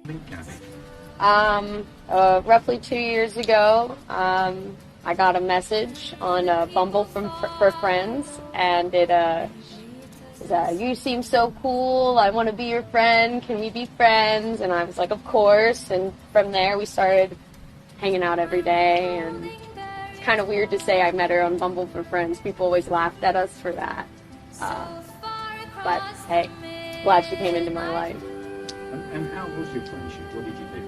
meet Gabby? Roughly 2 years ago, I got a message on Bumble for friends, and it was, you seem so cool, I want to be your friend, can we be friends? And I was like, of course, and from there we started hanging out every day, and it's kind of weird to say I met her on Bumble for friends. People always laughed at us for that. But hey, glad she came into my life. And how was your friendship? What did you do?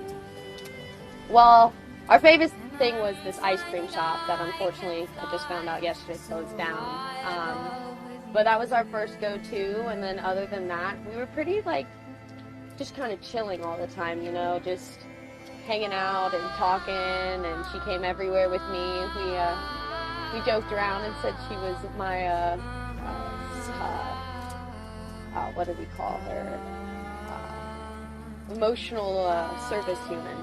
Well, our favorite thing was this ice cream shop that unfortunately I just found out yesterday closed down. But that was our first go-to, and then other than that, we were pretty just kind of chilling all the time, just hanging out and talking, and she came everywhere with me. We joked around and said she was my, what do we call her? Emotional service human,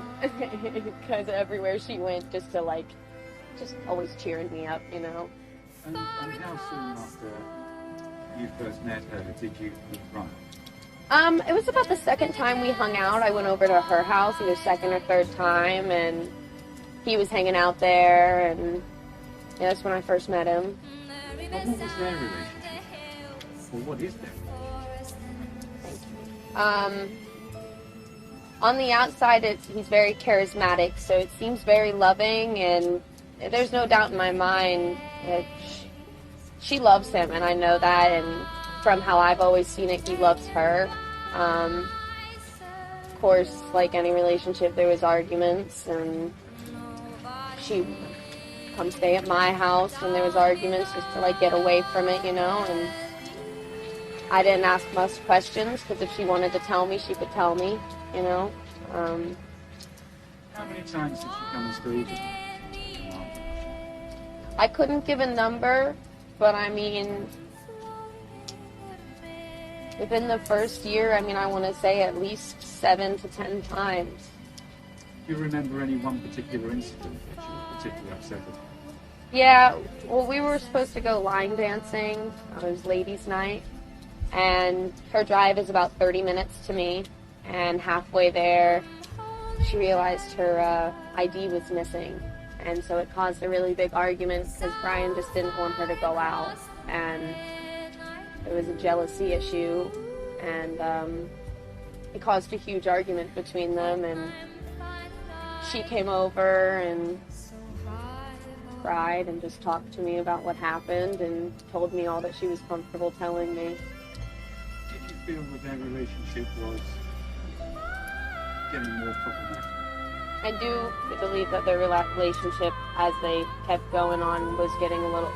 because everywhere she went, just always cheering me up, And how soon after you first met her did you meet Brian? It was about the second time we hung out. I went over to her house, either second or third time, and he was hanging out there, and yeah, that's when I first met him. What was their relationship? Or what is their relationship? On the outside, he's very charismatic, so it seems very loving, and there's no doubt in my mind that she loves him, and I know that, and from how I've always seen it, he loves her. Of course, like any relationship, there was arguments, and she come stay at my house when there was arguments just to get away from it, and I didn't ask much questions, because if she wanted to tell me, she could tell me. How many times did she come and stay with you? I couldn't give a number, but I mean, within the first year, I want to say at least 7 to 10 times. Do you remember any one particular incident that you were particularly upset about? Yeah, well, we were supposed to go line dancing. It was ladies' night, and her drive is about 30 minutes to me. And halfway there, she realized her ID was missing. And so it caused a really big argument because Brian just didn't want her to go out. And there was a jealousy issue. And it caused a huge argument between them. And she came over and cried and just talked to me about what happened and told me all that she was comfortable telling me. Did you feel that their relationship was getting more problematic? I do believe that their relationship, as they kept going on, was getting a little,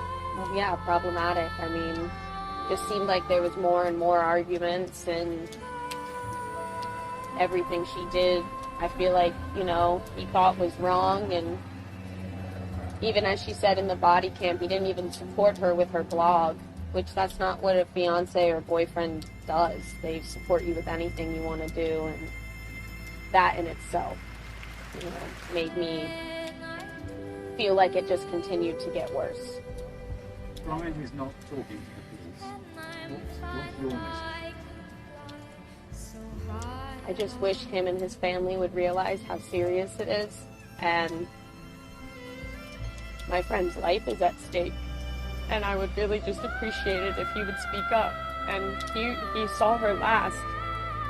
problematic. Just seemed like there was more and more arguments, and everything she did, I feel like, he thought was wrong. And even as she said in the body cam, he didn't even support her with her blog, which that's not what a fiance or boyfriend does. They support you with anything you want to do, and that in itself, made me feel like it just continued to get worse. Brian is not talking to the police. What's your message? I just wish him and his family would realize how serious it is, and my friend's life is at stake, and I would really just appreciate it if he would speak up. And he saw her last.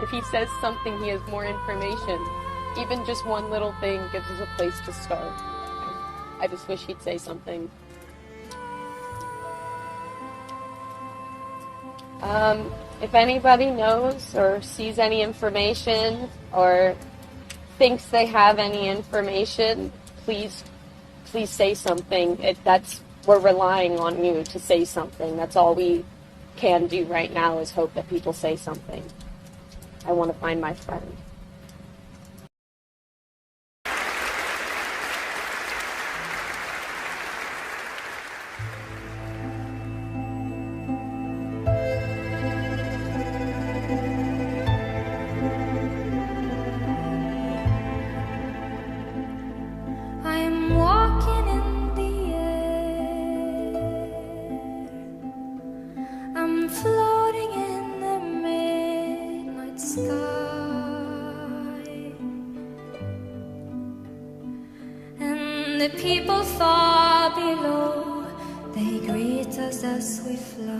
If he says something, he has more information. Even just one little thing gives us a place to start. I just wish he'd say something. If anybody knows or sees any information or thinks they have any information, please say something. We're relying on you to say something. That's all we can do right now, is hope that people say something. I want to find my friend. I'm walking in the air. I'm floating in the midnight sky. the people far below, they greet us as we fly.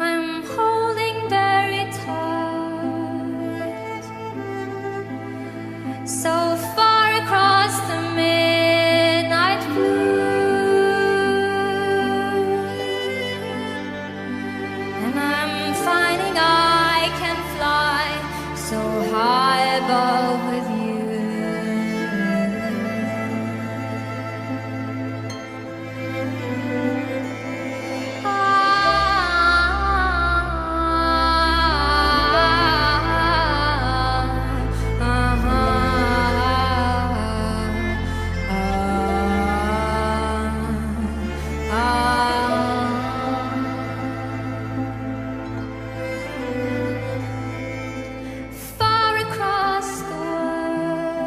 I'm holding very tight, so far across the midnight blue, and I'm finding I can fly so high above with you. Far across the world,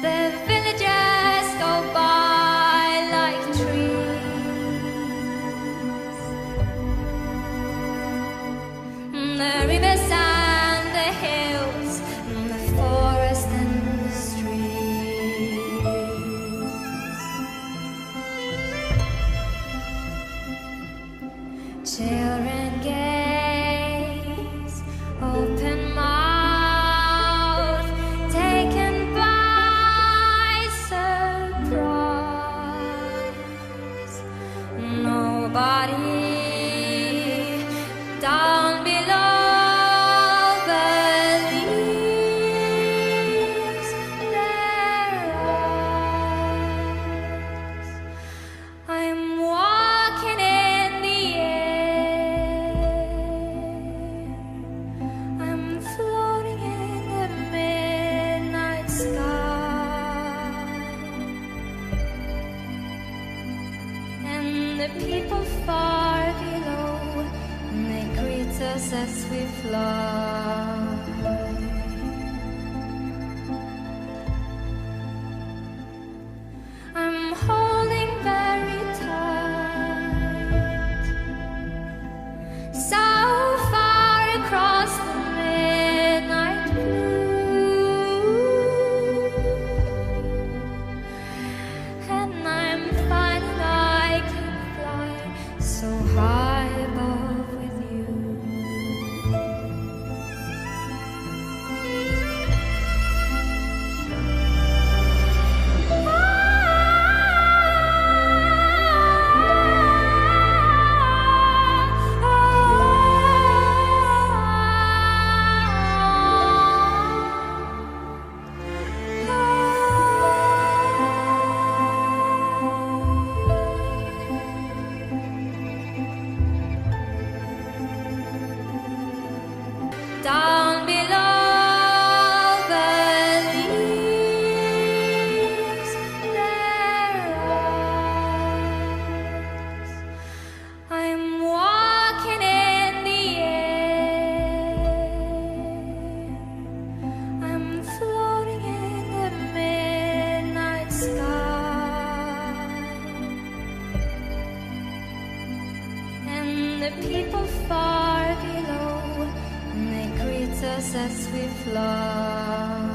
the villages go by like trees. The rivers and the hills, the forest and the streets. Children gaze, open mouth, taken by surprise. Nobody down below believes their eyes. I'm walking in the air, I'm floating in the midnight sky, and the people far below, they greet us as we fly. I'm holding very tight, so far across the midnight blue, and I'm finding I can fly so high above with you. Down below believes their eyes. I'm walking in the air, I'm floating in the midnight sky, and the people far below, they greet us as we fly.